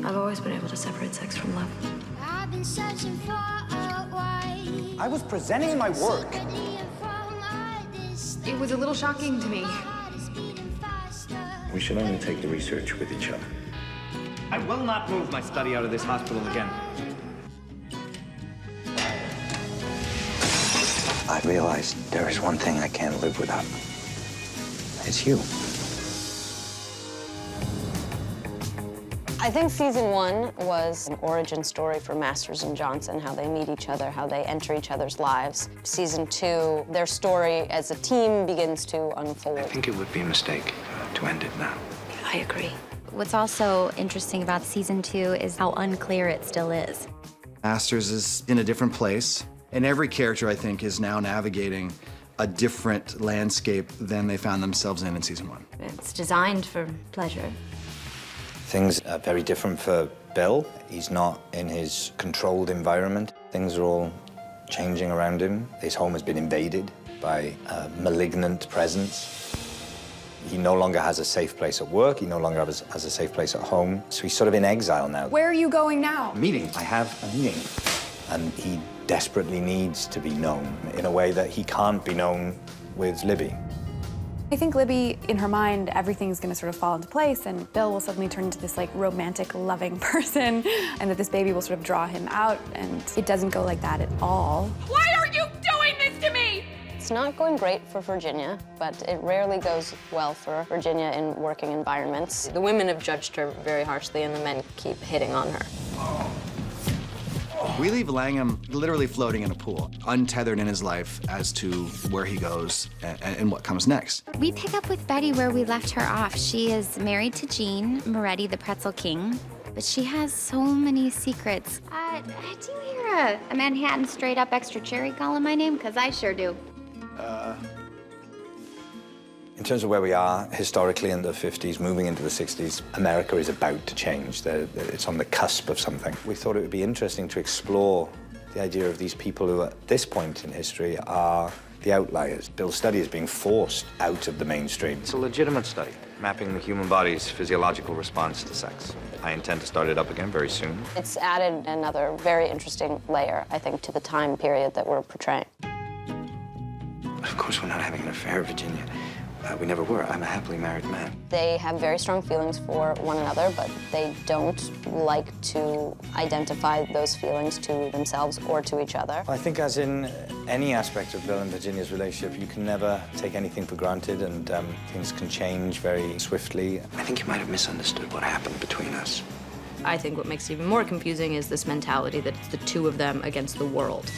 I've always been able to separate sex from love. I've been searching for a way. I was presenting my work. It was a little shocking to me. We should only take the research with each other. I will not move my study out of this hospital again. I realized there is one thing I can't live without. It's you. I think season 1 was an origin story for Maasstrz and Johnson, how they meet each other, how they enter each other's lives. Season 2, their story as a team begins to unfold. I think it would be a mistake to end it now. I agree. What's also interesting about season 2 is how unclear it still is. מאסטרס is in a different place, and every character, I think, is now navigating a different landscape than they found themselves in season 1. It's designed for pleasure. Things are very different for Bill. He's not in his controlled environment. Things are all changing around him. His home has been invaded by a malignant presence. He no longer has a safe place at work. He no longer has a safe place at home. So he's sort of in exile now. Where are you going now? Meeting. I have a meeting. And he desperately needs to be known in a way that he can't be known with Libby. I think Libby, in her mind, everything's gonna sort of fall into place, and Bill will suddenly turn into this like romantic, loving person, and that this baby will sort of draw him out, and it doesn't go like that at all. Why are you doing this to me? It's not going great for Virginia, but it rarely goes well for Virginia in working environments. The women have judged her very harshly, and the men keep hitting on her. We leave Langham literally floating in a pool, untethered in his life as to where he goes and what comes next. We pick up with Betty where we left her off. She is married to Gene, Moretti, the pretzel king, but she has so many secrets. Do you hear a Manhattan straight-up extra cherry calling my name? Because I sure do. In terms of where we are historically in the 50s, moving into the 60s, America is about to change. It's on the cusp of something. We thought it would be interesting to explore the idea of these people who, at this point in history, are the outliers. Bill's study is being forced out of the mainstream. It's a legitimate study, mapping the human body's physiological response to sex. I intend to start it up again very soon. It's added another very interesting layer, I think, to the time period that we're portraying. Of course, we're not having an affair, Virginia. We never were. I'm a happily married man. They have very strong feelings for one another, but they don't like to identify those feelings to themselves or to each other. I think as in any aspect of Bill and Virginia's relationship, you can never take anything for granted, and things can change very swiftly. I think you might have misunderstood what happened between us. I think what makes it even more confusing is this mentality that it's the two of them against the world.